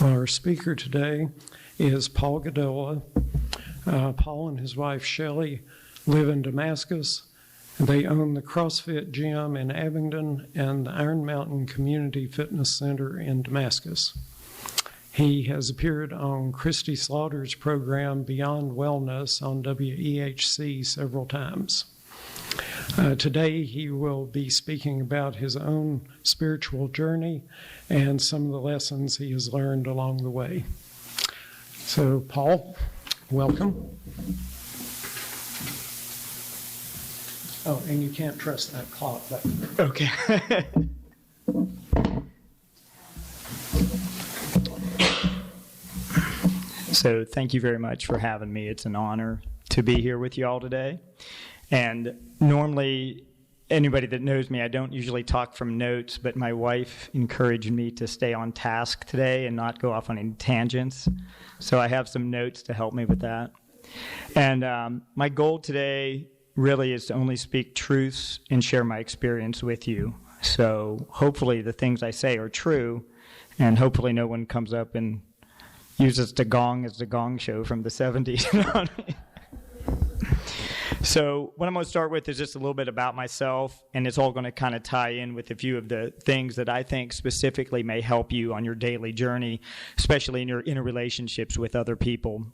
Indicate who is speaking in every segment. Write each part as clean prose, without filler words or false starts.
Speaker 1: Our speaker today is Paul Gadola. Paul and his wife Shelley live in Damascus. They own the CrossFit Gym in Abingdon and the Iron Mountain Community Fitness Center in Damascus. He has appeared on Christy Slaughter's program Beyond Wellness on WEHC several times. Today he will be speaking about his own spiritual journey and some of the lessons he has learned along the way. So, Paul, welcome. Oh, and you can't trust that clock button.
Speaker 2: Okay. So thank you very much for having me. It's an honor to be here with you all today. And normally, anybody that knows me, I don't usually talk from notes, but my wife encouraged me to stay on task today and not go off on any tangents. So I have some notes to help me with that. And my goal today really is to only speak truths and share my experience with you. So hopefully the things I say are true, and hopefully no one comes up and uses the gong as the Gong Show from the 70s. So what I'm going to start with is just a little bit about myself, and it's all going to kind of tie in with a few of the things that I think specifically may help you on your daily journey, especially in your interrelationships with other people.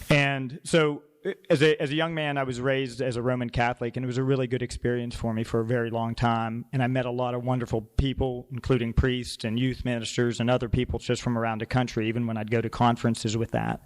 Speaker 2: And so as a young man, I was raised as a Roman Catholic, and it was a really good experience for me for a very long time. And I met a lot of wonderful people, including priests and youth ministers and other people just from around the country, even when I'd go to conferences with that.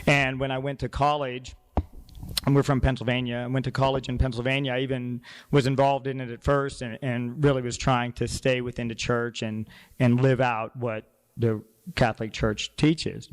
Speaker 2: And when I went to college, and we're from Pennsylvania. I went to college in Pennsylvania. I even was involved in it at first and really was trying to stay within the church and live out what the Catholic Church teaches.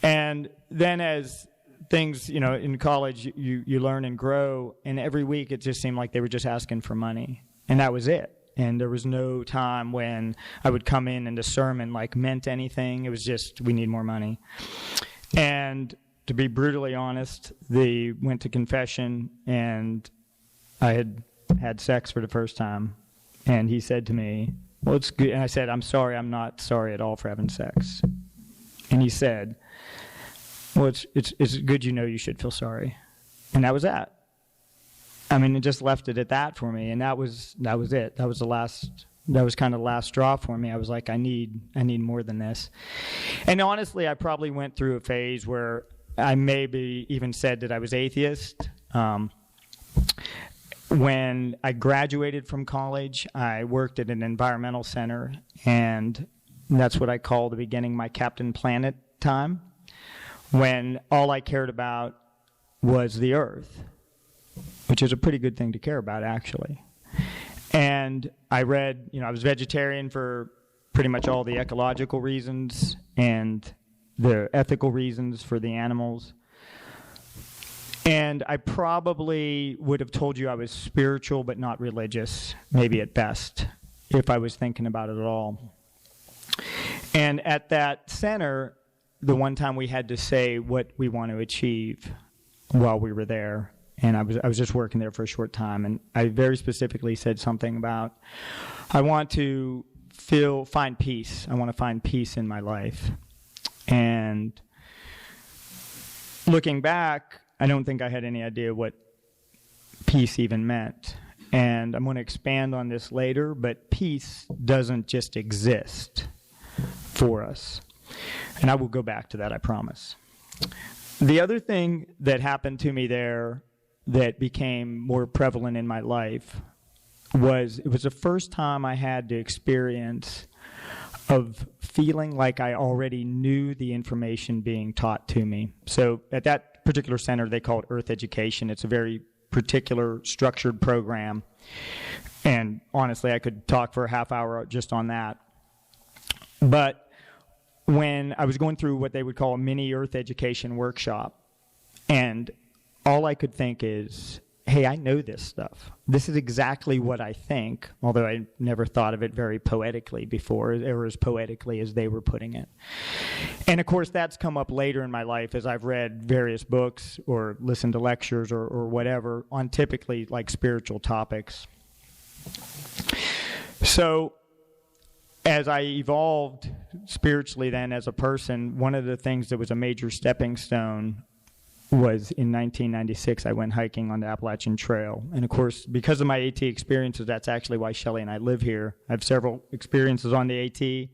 Speaker 2: And then as things, in college, you learn and grow, and every week it just seemed like they were just asking for money. And that was it. And there was no time when I would come in and the sermon meant anything. It was just, we need more money. And to be brutally honest, they went to confession, and I had had sex for the first time. And he said to me, well, it's good. And I said, I'm sorry, I'm not sorry at all for having sex. And he said, well, it's good you should feel sorry. And that was that. I mean, it just left it at that for me, and that was it. That was kind of the last straw for me. I was like, I need more than this. And honestly, I probably went through a phase where I maybe even said that I was atheist. When I graduated from college, I worked at an environmental center, and that's what I call the beginning my Captain Planet time, when all I cared about was the earth, which is a pretty good thing to care about, actually. And I read, I was vegetarian for pretty much all the ecological reasons and the ethical reasons for the animals. And I probably would have told you I was spiritual but not religious, maybe at best, if I was thinking about it at all. And at that center, the one time we had to say what we want to achieve while we were there, and I was just working there for a short time, and I very specifically said something about, I want to find peace. I want to find peace in my life. And looking back, I don't think I had any idea what peace even meant. And I'm going to expand on this later, but peace doesn't just exist for us. And I will go back to that, I promise. The other thing that happened to me there that became more prevalent in my life was, it was the first time I had the experience of feeling like I already knew the information being taught to me. So at that particular center, they call it Earth Education. It's a very particular structured program. And honestly, I could talk for a half hour just on that. But when I was going through what they would call a mini Earth Education workshop, and all I could think is, hey, I know this stuff. This is exactly what I think, although I never thought of it very poetically before, or as poetically as they were putting it. And of course, that's come up later in my life as I've read various books or listened to lectures or whatever on typically spiritual topics. So as I evolved spiritually then as a person, one of the things that was a major stepping stone was in 1996, I went hiking on the Appalachian Trail. And of course, because of my AT experiences, that's actually why Shelley and I live here. I have several experiences on the AT.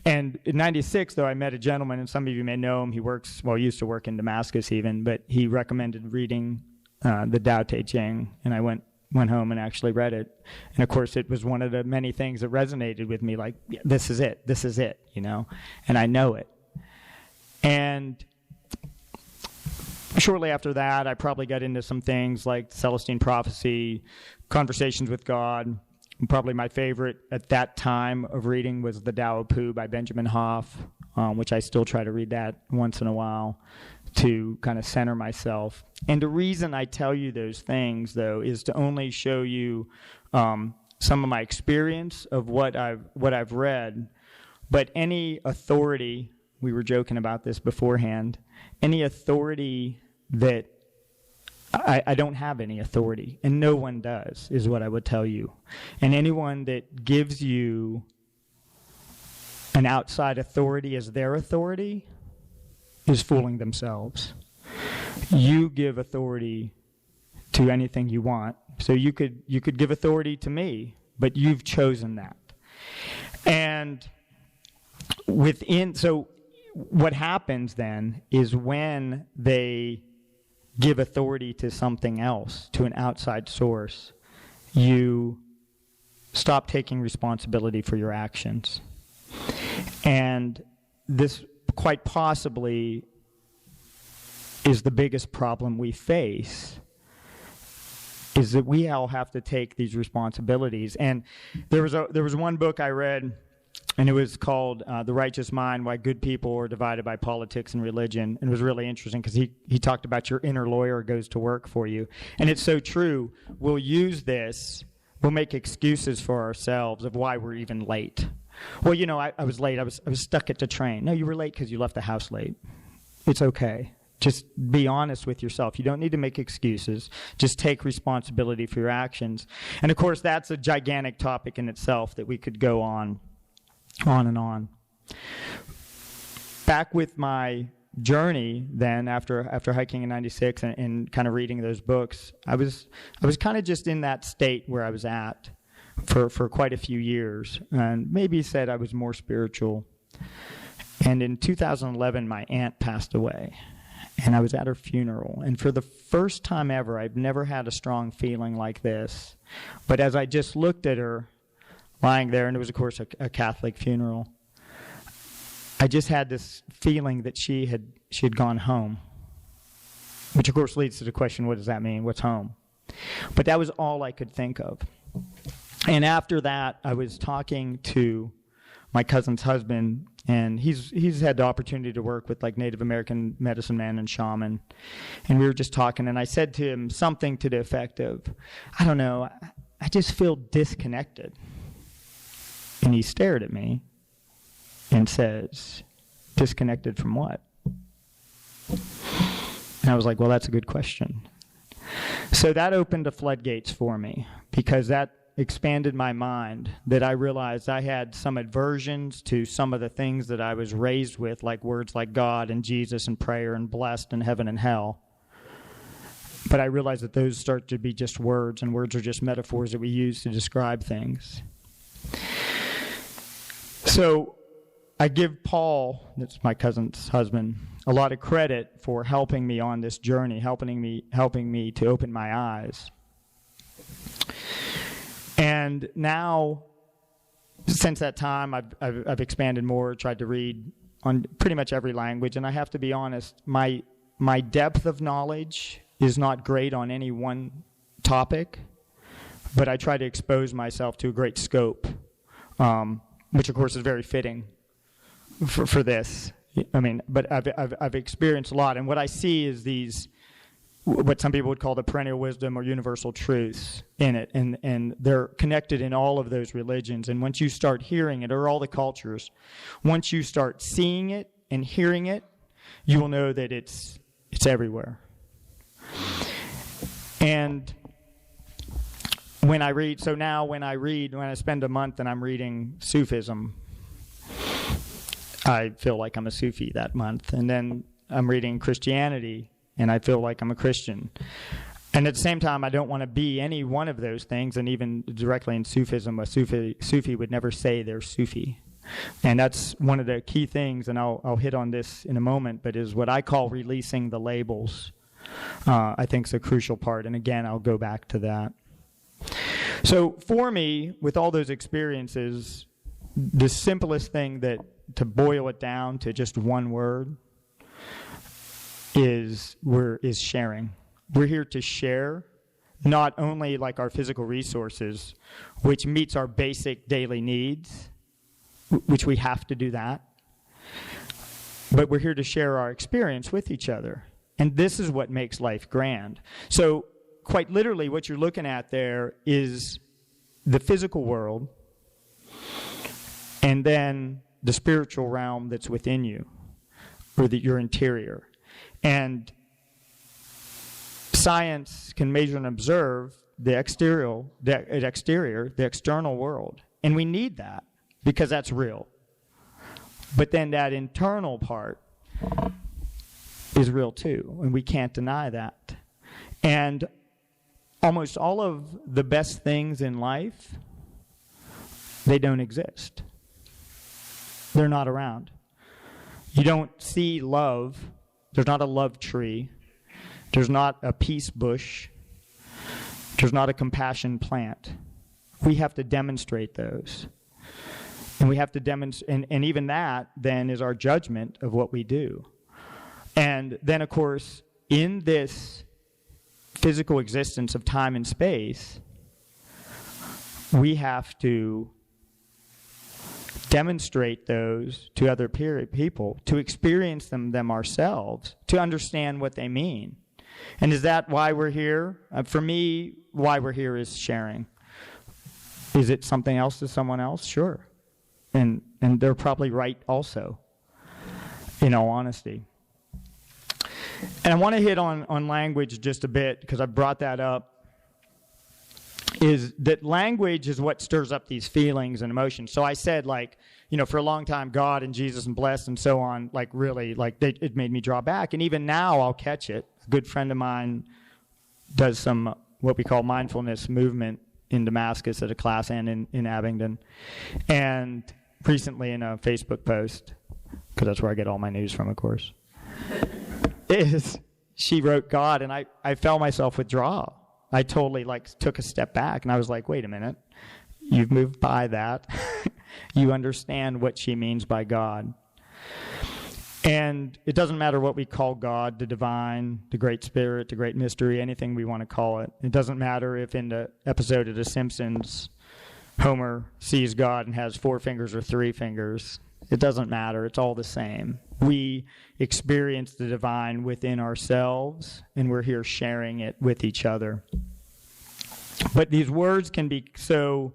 Speaker 2: And in 96, though, I met a gentleman, and some of you may know him. He used to work in Damascus even, but he recommended reading the Tao Te Ching, and I went home and actually read it. And of course, it was one of the many things that resonated with me, like, yeah, this is it, and I know it. And shortly after that, I probably got into some things like Celestine Prophecy, Conversations with God. Probably my favorite at that time of reading was The Tao of Pooh by Benjamin Hoff, which I still try to read that once in a while to kind of center myself. And the reason I tell you those things, though, is to only show you some of my experience of what I've read. But any authority, we were joking about this beforehand, any authority that I don't have any authority, and no one does, is what I would tell you. And anyone that gives you an outside authority as their authority is fooling themselves. You give authority to anything you want. So you could give authority to me, but you've chosen that. And so what happens then is when they give authority to something else, to an outside source, you stop taking responsibility for your actions. And this quite possibly is the biggest problem we face, is that we all have to take these responsibilities. And there was one book I read, and it was called The Righteous Mind, Why Good People Are Divided by Politics and Religion. And it was really interesting because he talked about your inner lawyer goes to work for you. And it's so true. We'll use this. We'll make excuses for ourselves of why we're even late. Well, I was late. I was stuck at the train. No, you were late because you left the house late. It's okay. Just be honest with yourself. You don't need to make excuses. Just take responsibility for your actions. And, of course, that's a gigantic topic in itself that we could go on and on. Back with my journey then, after hiking in 96 and kind of reading those books, I was kind of just in that state where I was at for quite a few years, and maybe said I was more spiritual. And in 2011, my aunt passed away, and I was at her funeral. And for the first time ever, I've never had a strong feeling like this. But as I just looked at her lying there, and it was, of course, a Catholic funeral, I just had this feeling that she had gone home, which, of course, leads to the question, what does that mean? What's home? But that was all I could think of. And after that, I was talking to my cousin's husband, and he's had the opportunity to work with like Native American medicine man and shaman. And we were just talking, and I said to him something to the effect of, I don't know, I just feel disconnected. And he stared at me and says, disconnected from what? And I was like, well, that's a good question. So that opened the floodgates for me, because that expanded my mind, that I realized I had some aversions to some of the things that I was raised with, like words like God and Jesus and prayer and blessed and heaven and hell. But I realized that those start to be just words, and words are just metaphors that we use to describe things. So I give Paul, that's my cousin's husband, a lot of credit for helping me on this journey, helping me to open my eyes. And now, since that time, I've expanded more, tried to read on pretty much every language. And I have to be honest, my depth of knowledge is not great on any one topic, but I try to expose myself to a great scope, which of course is very fitting for this. I mean, but I've experienced a lot, and what I see is these, what some people would call the perennial wisdom or universal truths in it, and they're connected in all of those religions. And once you start hearing it, or all the cultures, once you start seeing it and hearing it, you will know that it's everywhere. And when I spend a month and I'm reading Sufism, I feel like I'm a Sufi that month. And then I'm reading Christianity, and I feel like I'm a Christian. And at the same time, I don't want to be any one of those things. And even directly in Sufism, a Sufi would never say they're Sufi. And that's one of the key things, and I'll hit on this in a moment, but is what I call releasing the labels. I think is a crucial part. And again, I'll go back to that. So for me, with all those experiences, the simplest thing to boil it down to just one word is sharing. We're here to share not only like our physical resources, which meets our basic daily needs, which we have to do that, but we're here to share our experience with each other. And this is what makes life grand. So quite literally, what you're looking at there is the physical world and then the spiritual realm that's within you, or your interior. And science can measure and observe the external world. And we need that because that's real. But then that internal part is real too, and we can't deny that. And almost all of the best things in life, they don't exist. They're not around. You don't see love. There's not a love tree. There's not a peace bush. There's not a compassion plant. We have to demonstrate those. And we have to demonstrate, and even that then is our judgment of what we do. And then, of course, in this physical existence of time and space, we have to demonstrate those to other people, to experience them ourselves, to understand what they mean. And is that why we're here? For me, why we're here is sharing. Is it something else to someone else? Sure. And they're probably right also, in all honesty. And I want to hit on language just a bit, because I brought that up, is that language is what stirs up these feelings and emotions. So I said, like, for a long time, God and Jesus and blessed and so on, like really, like it made me draw back. And even now I'll catch it. A good friend of mine does some what we call mindfulness movement in Damascus at a class and in Abingdon. And recently in a Facebook post, because that's where I get all my news from, of course, she wrote God, and I felt myself withdraw. I totally took a step back, and I was like, wait a minute, you've moved by that. You understand what she means by God. And it doesn't matter what we call God, the divine, the great spirit, the great mystery, anything we want to call it. It doesn't matter if in the episode of The Simpsons, Homer sees God and has 4 fingers or 3 fingers. It doesn't matter. It's all the same. We experience the divine within ourselves, and we're here sharing it with each other. But these words can be so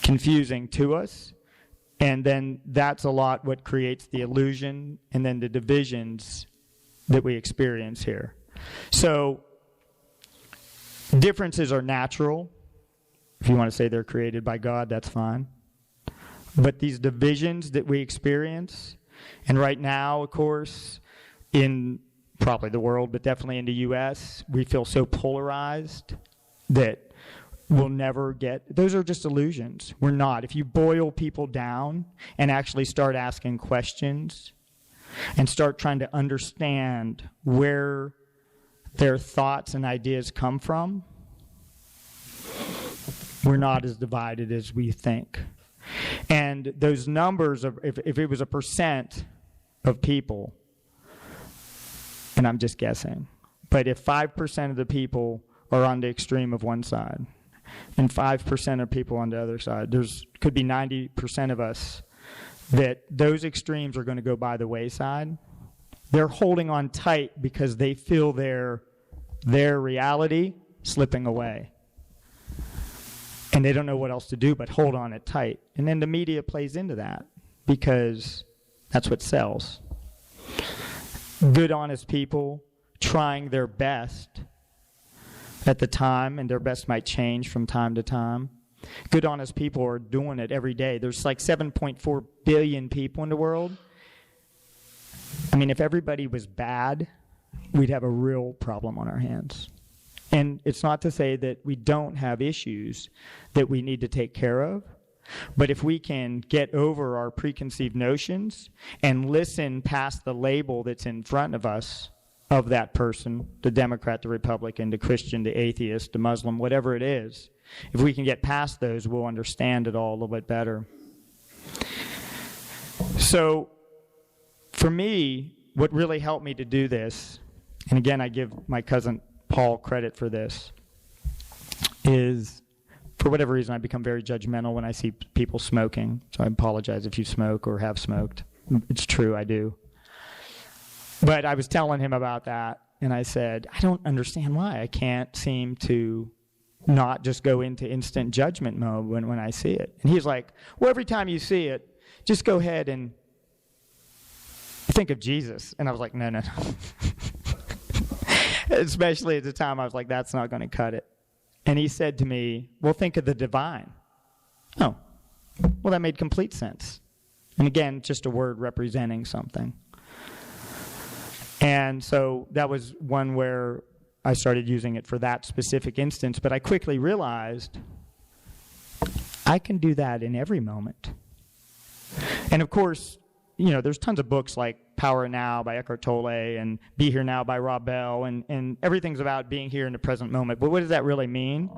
Speaker 2: confusing to us, and then that's a lot what creates the illusion and then the divisions that we experience here. So differences are natural. If you want to say they're created by God, that's fine. But these divisions that we experience, and right now, of course, in probably the world, but definitely in the U.S., we feel so polarized that we'll never get, those are just illusions. We're not. If you boil people down and actually start asking questions and start trying to understand where their thoughts and ideas come from, we're not as divided as we think. And those numbers, if it was a percent of people, and I'm just guessing, but if 5% of the people are on the extreme of one side and 5% of people on the other side, there's could be 90% of us that those extremes are going to go by the wayside. They're holding on tight because they feel their reality slipping away. And they don't know what else to do but hold on it tight. And then the media plays into that because that's what sells. Good, honest people trying their best at the time, and their best might change from time to time. Good, honest people are doing it every day. There's like 7.4 billion people in the world. I mean, if everybody was bad, we'd have a real problem on our hands. And it's not to say that we don't have issues that we need to take care of, but if we can get over our preconceived notions and listen past the label that's in front of us of that person, the Democrat, the Republican, the Christian, the atheist, the Muslim, whatever it is, if we can get past those, we'll understand it all a little bit better. So, for me, what really helped me to do this, and again, I give my cousin Paul credit for this, is for whatever reason I become very judgmental when I see people smoking. So I apologize if you smoke or have smoked. It's true, I do. But I was telling him about that, and I said, I don't understand why. I can't seem to not just go into instant judgment mode when I see it. And he's like, well, every time you see it, just go ahead and think of Jesus. And I was like, no. Especially at the time, I was like, that's not going to cut it. And he said to me, well, think of the divine. Oh, well, that made complete sense. And again, just a word representing something. And so that was one where I started using it for that specific instance, but I quickly realized I can do that in every moment. And of course, you know, there's tons of books like Power Now by Eckhart Tolle and Be Here Now by Rob Bell, and everything's about being here in the present moment. But what does that really mean?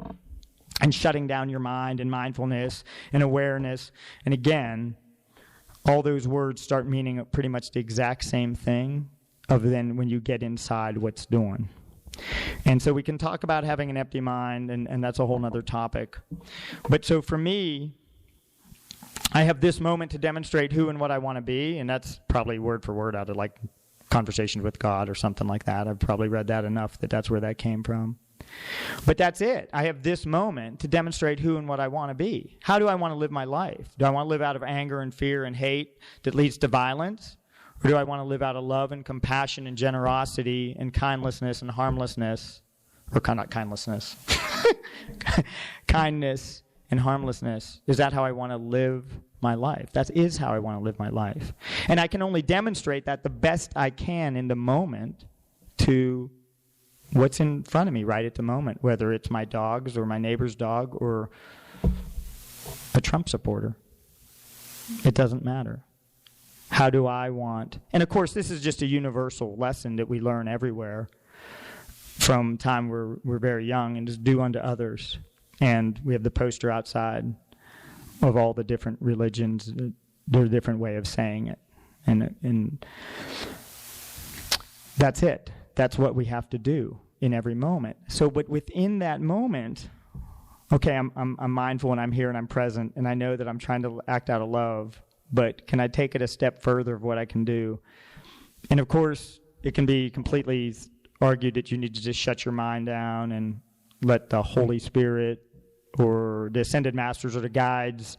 Speaker 2: And shutting down your mind and mindfulness and awareness. And again, all those words start meaning pretty much the exact same thing other than when you get inside what's doing. And so we can talk about having an empty mind, and that's a whole other topic. But so for me, I have this moment to demonstrate who and what I want to be, and that's probably word for word out of like Conversations with God or something like that. I've probably read that enough that that's where that came from. But that's it. I have this moment to demonstrate who and what I want to be. How do I want to live my life? Do I want to live out of anger and fear and hate that leads to violence? Or do I want to live out of love and compassion and generosity and kindlessness and harmlessness? Or not kindlessness. Kindness and harmlessness. Is that how I want to live my life? That is how I want to live my life. And I can only demonstrate that the best I can in the moment to what's in front of me right at the moment, whether it's my dogs or my neighbor's dog or a Trump supporter. It doesn't matter. How do I want? And of course, this is just a universal lesson that we learn everywhere from time we're very young, and is do unto others. And we have the poster outside of all the different religions, their different way of saying it. And that's it. That's what we have to do in every moment. So, but within that moment, okay, I'm mindful and I'm here and I'm present, and I know that I'm trying to act out of love, but can I take it a step further of what I can do? And of course, it can be completely argued that you need to just shut your mind down and let the Holy Spirit or the Ascended Masters or the guides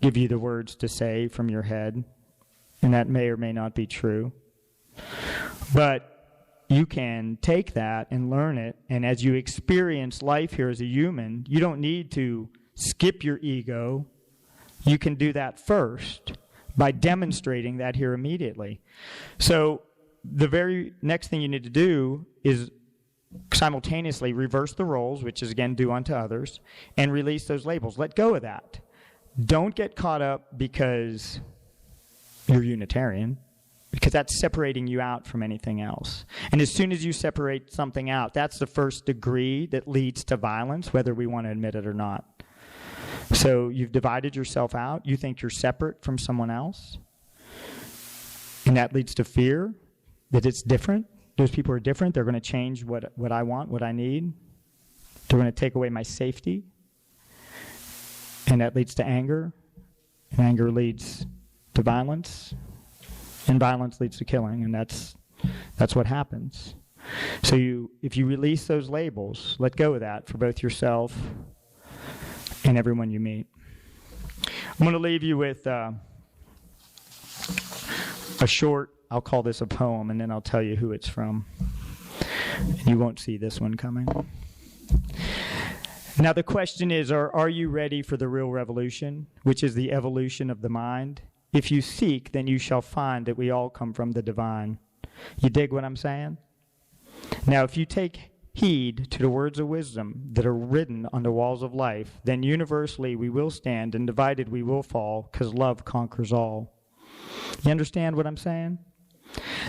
Speaker 2: give you the words to say from your head. And that may or may not be true. But you can take that and learn it, and as you experience life here as a human, you don't need to skip your ego. You can do that first by demonstrating that here immediately. So the very next thing you need to do is simultaneously reverse the roles, which is again do unto others, and release those labels. Let go of that. Don't get caught up because you're Unitarian, because that's separating you out from anything else. And as soon as you separate something out, that's the first degree that leads to violence, whether we want to admit it or not. So you've divided yourself out. You think you're separate from someone else. And that leads to fear that it's different. Those people are different. They're going to change what I want, what I need. They're going to take away my safety. And that leads to anger. And anger leads to violence. And violence leads to killing. And that's what happens. So if you release those labels, let go of that for both yourself and everyone you meet. I'm going to leave you with a short, I'll call this a poem, and then I'll tell you who it's from. And you won't see this one coming. Now the question is, are you ready for the real revolution, which is the evolution of the mind? If you seek, then you shall find that we all come from the divine. You dig what I'm saying? Now, if you take heed to the words of wisdom that are written on the walls of life, then universally we will stand, and divided we will fall, because love conquers all. You understand what I'm saying?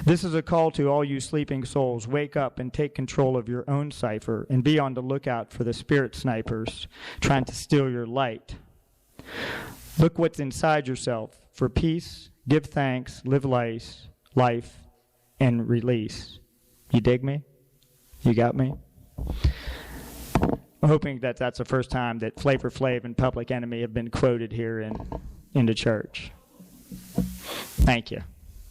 Speaker 2: This is a call to all you sleeping souls. Wake up and take control of your own cipher, and be on the lookout for the spirit snipers trying to steal your light. Look what's inside yourself. For peace, give thanks, live life, and release. You dig me? You got me? I'm hoping that that's the first time that Flavor Flav and Public Enemy have been quoted here in the church. Thank you.